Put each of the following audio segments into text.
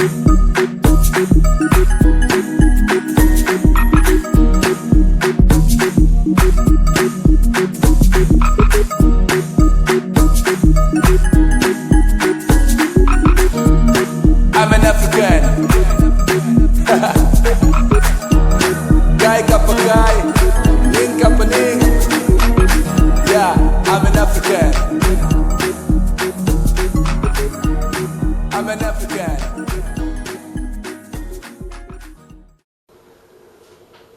I'm an African. Guy kappa guy, ning kappa ning. Yeah, I'm an African. I'm an African.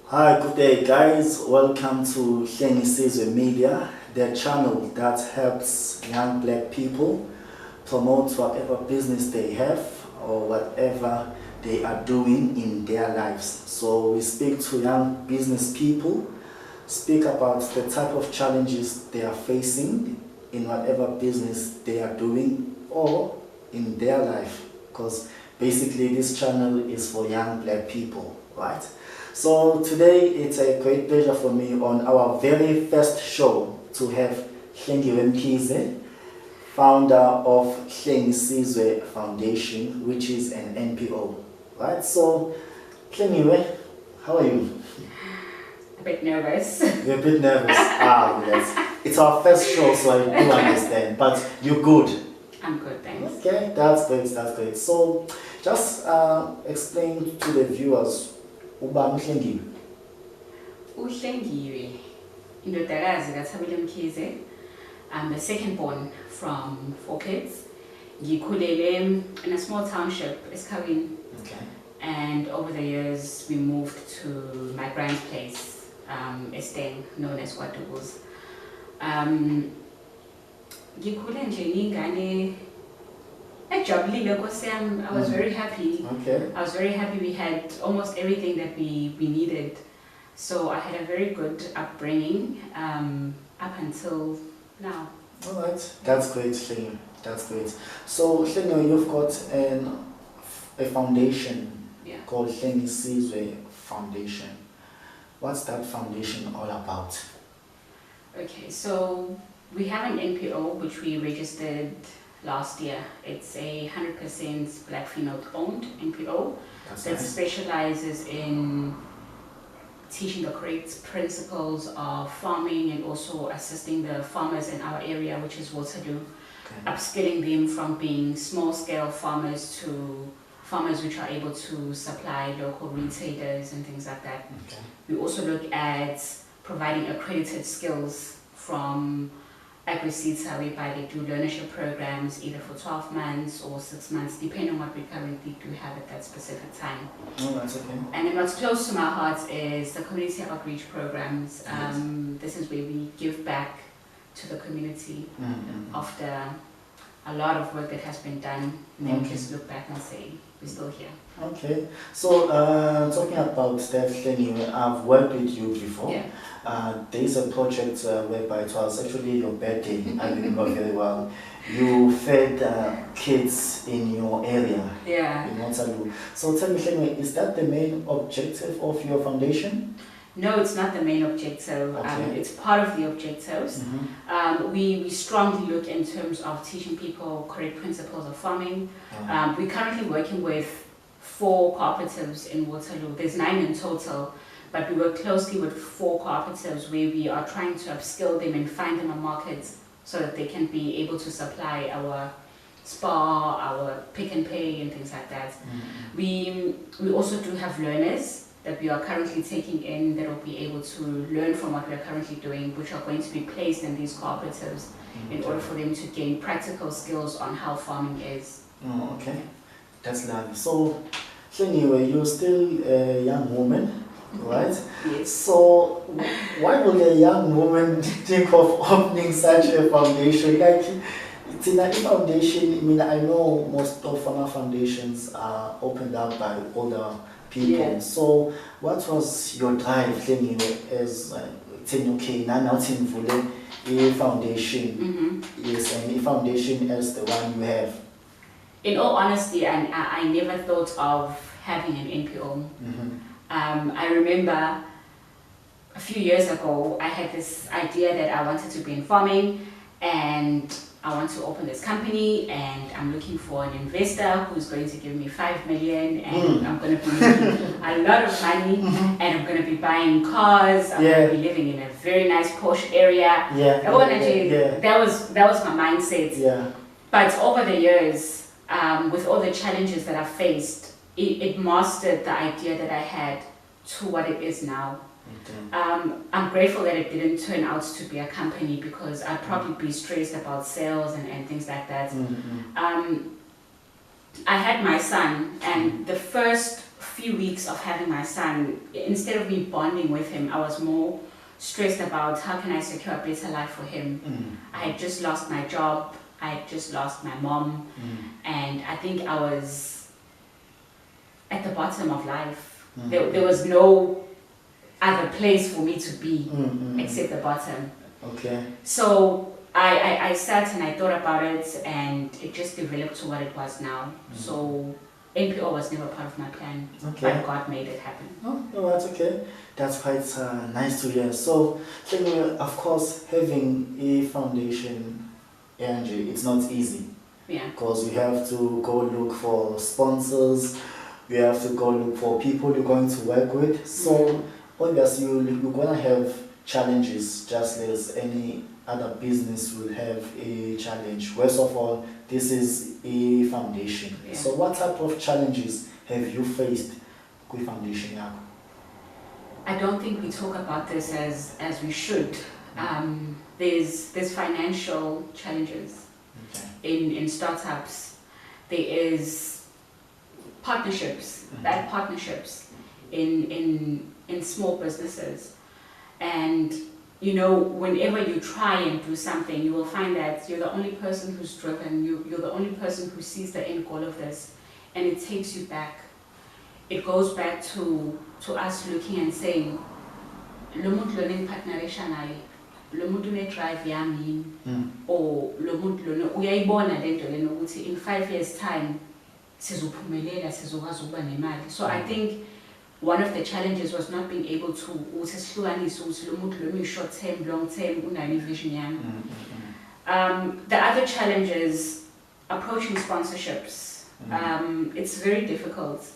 Hi, good day guys. Welcome to Hlengisizwe Media, the channel that helps young black people promote whatever business they have or whatever they are doing in their lives. So we speak to young business people, speak about the type of challenges they are facing in whatever business they are doing or in their life, because basically this channel is for young black people, right? So today it's a great pleasure for me on our very first show to have Hlengiwe Mkhize, founder of Hlengisizwe Foundation, which is an NPO, right? So, Hlengiwe, how are you? A bit nervous. You're a bit nervous. Yes. It's our first show, so I do understand, but you're good. I'm good, thanks. Okay, that's great, that's great. So, just explain to the viewers, Ubani Hlengiwe. Hlengiwe, indodakazi kaThabile Mkhize. I'm the second born from 4 kids. Ngikhulele in a small township, Esikhaweni. Okay. And over the years, we moved to my grand's place, Esteng, known as KwaDubuza. Ngikhule nje ngingane ejabulile Nkosi yami. I was very happy. Okay. I was very happy. We had almost everything that we needed. So I had a very good upbringing up until now. All right, that's great, Hlengiwe. That's great. So, Hlengiwe, you've got a foundation called Hlengisizwe Foundation. What's that foundation all about? Okay, so we have an NPO which we registered last year. It's a 100% black female owned NPO that specializes in teaching the correct principles of farming and also assisting the farmers in our area, which is Waterloo, upskilling them from being small-scale farmers to farmers which are able to supply local retailers and things like that. Okay. We also look at providing accredited skills from Agri-SETA, whereby they do learnership programs either for 12 months or 6 months, depending on what we currently do have at that specific time. Oh, that's okay. And then what's close to my heart is the community outreach programs. Yes. This is where we give back to the community after a lot of work that has been done, and then we just look back and say, we're still here. Okay, so talking about that, Hlengiwe, I've worked with you before. Yeah. There is a project whereby it was actually your birthday, I remember very well. You fed kids in your area, in Waterloo. So tell me, Hlengiwe, is that the main objective of your foundation? No, it's not the main objective. Okay. It's part of the objectives. We strongly look in terms of teaching people correct principles of farming. We're currently working with 4 cooperatives in Waterloo. There's 9 in total, but we work closely with 4 cooperatives where we are trying to upskill them and find them a market so that they can be able to supply our SPAR, our pick and pay and things like that. We also do have learners that we are currently taking in that will be able to learn from what we are currently doing, which are going to be placed in these cooperatives in order for them to gain practical skills on how farming is. Oh, okay. That's lovely. So, Hlengiwe, you're still a young woman, right? Yes. So, why would a young woman think of opening such a foundation? Like, it's in a foundation, I mean, I know most of farmer foundations are opened up by older people. Yeah. So, what was your drive, Hlengiwe, as saying, okay, now Vule, a foundation, yes, and a foundation as the one you have? In all honesty, I never thought of having an NPO. I remember a few years ago, I had this idea that I wanted to be in farming, and I want to open this company and I'm looking for an investor who's going to give me 5 million and I'm going to be making a lot of money and I'm going to be buying cars. I'm going to be living in a very nice posh area. That was my mindset. Yeah. But over the years, with all the challenges that I faced, it mastered the idea that I had to what it is now. I'm grateful that it didn't turn out to be a company because I'd probably be stressed about sales and things like that. I had my son, and the first few weeks of having my son, instead of me bonding with him, I was more stressed about how can I secure a better life for him. I had just lost my job, I had just lost my mom, and I think I was at the bottom of life. There was no other place for me to be except the bottom. Okay. So I sat and I thought about it and it just developed to what it was now. So NPO was never part of my plan, but God made it happen. Oh, no, that's okay. That's quite nice to hear. So, of course, having a foundation, Angie, it's not easy. Yeah. Because you have to go look for sponsors, you have to go look for people you're going to work with. So, obviously, you're going to have challenges just as any other business will have a challenge. Worst of all, this is a foundation. Yeah. So what type of challenges have you faced with foundation? I don't think we talk about this as we should. There's financial challenges in startups. There is partnerships, bad partnerships in small businesses. And you know, whenever you try and do something, you will find that you're the only person who's driven, you're the only person who sees the end goal of this, and it takes you back. It goes back to us looking and saying, lo muntu lona engiphathinarisha naye, lo muntu une-drive yami, or lo muntu lona uyayibona lento lena ukuthi in 5 years time sizophumelela, sizokwazi ukuba nemali. So I think one of the challenges was not being able to short term, long term, vision. The other challenge is approaching sponsorships. It's very difficult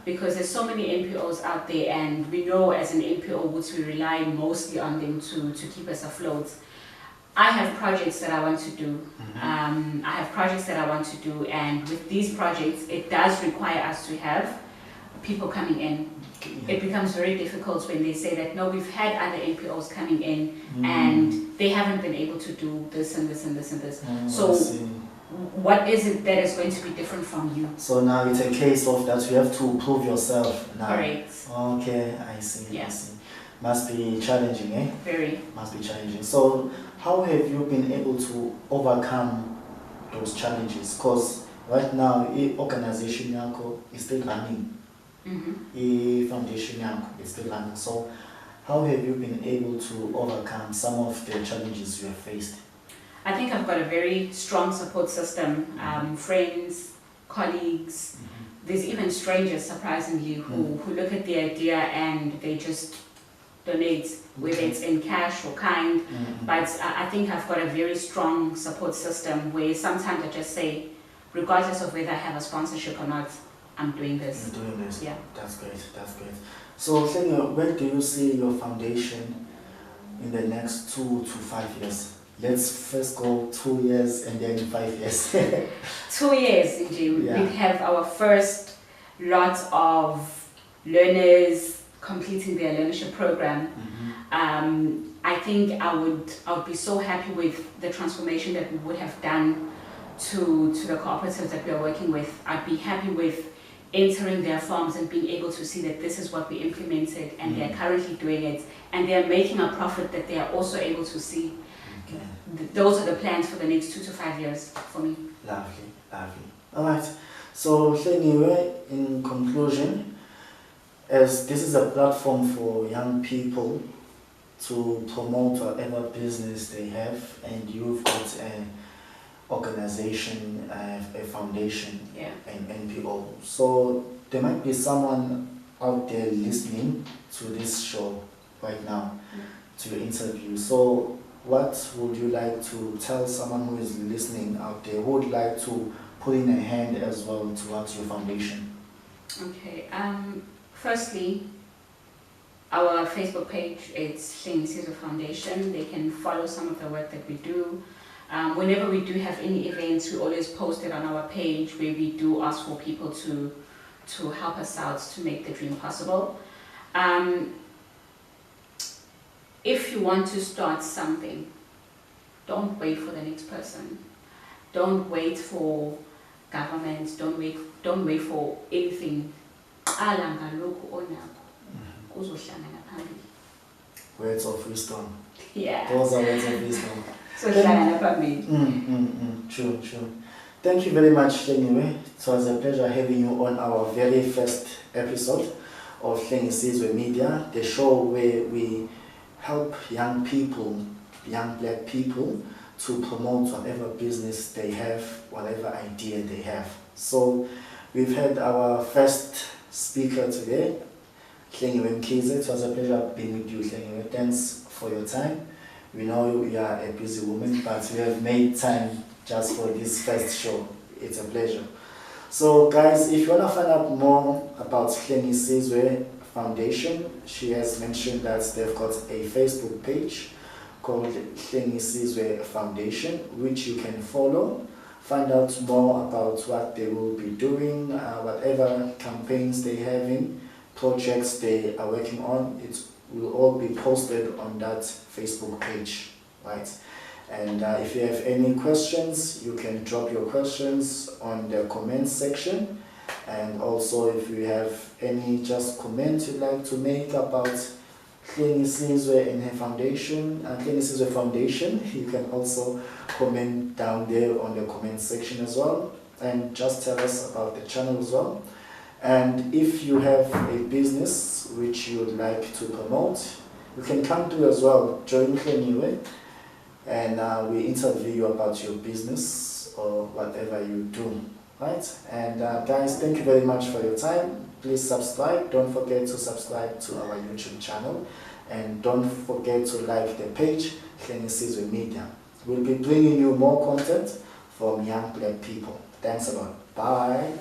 because there's so many NPOs out there, and we know as an NPO which we rely mostly on them to keep us afloat. I have projects that I want to do. And with these projects, it does require us to have people coming in. It becomes very difficult when they say that, no, we've had other NPOs coming in and they haven't been able to do this and this and this and this. So what is it that is going to be different from you? So now it's a case of that you have to prove yourself now. Correct. Okay, I see. Yeah. I see. Must be challenging, eh? Very. Must be challenging. So how have you been able to overcome those challenges? Because right now, the organization is still running. A foundation is still running. So how have you been able to overcome some of the challenges you have faced? I think I've got a very strong support system, friends, colleagues, there's even strangers surprisingly who look at the idea and they just donate, whether it's in cash or kind. But I think I've got a very strong support system where sometimes I just say, regardless of whether I have a sponsorship or not, I'm doing this. You're doing this. Yeah. That's great. That's great. So, where do you see your foundation in the next 2 to 5 years? Let's first go 2 years and then 5 years. 2 years, Jim. We have our first lot of learners completing their learnership program. I think I would be so happy with the transformation that we would have done to the cooperatives that we are working with. I'd be happy with entering their farms and being able to see that this is what we implemented and they're currently doing it and they're making a profit that they are also able to see. Those are the plans for the next 2 to 5 years for me. Lovely, lovely. Alright, so Hlengiwe, in conclusion, as this is a platform for young people to promote whatever business they have, and you've got an organization, a foundation, an NPO. So there might be someone out there listening to this show right now, to your interview. So what would you like to tell someone who is listening out there who would like to put in a hand as well towards your foundation? Okay. Firstly, our Facebook page, it's Hlengisizwe Foundation. They can follow some of the work that we do. Whenever we do have any events, we always post it on our page where we do ask for people to help us out to make the dream possible. If you want to start something, don't wait for the next person. Don't wait for government. Don't wait for anything. Words of wisdom. Yeah. Those are words of wisdom. So True. Thank you very much, Hlengiwe. It was a pleasure having you on our very first episode of Hlengisizwe Media, the show where we help young people, young black people, to promote whatever business they have, whatever idea they have. So we've had our first speaker today, Hlengiwe Mkhize. It was a pleasure being with you, Hlengiwe. Thanks for your time. We know you are a busy woman, but we have made time just for this first show. It's a pleasure. So guys, if you want to find out more about Hlengisizwe Foundation, she has mentioned that they've got a Facebook page called Hlengisizwe Foundation, which you can follow. Find out more about what they will be doing, whatever campaigns they have in, projects they are working on. It will all be posted on that Facebook page, right? And if you have any questions, you can drop your questions on the comments section. And also, if you have any just comments you'd like to make about Hlengisizwe and her foundation, Hlengisizwe Foundation, you can also comment down there on the comment section as well, and just tell us about the channel as well. And if you have a business which you would like to promote, you can come to as well, join Hlengiwe, and we interview you about your business or whatever you do, right? And guys, thank you very much for your time. Please subscribe. Don't forget to subscribe to our YouTube channel, and don't forget to like the page Hlengisizwe Media. We'll be bringing you more content from young black people. Thanks a lot. Bye.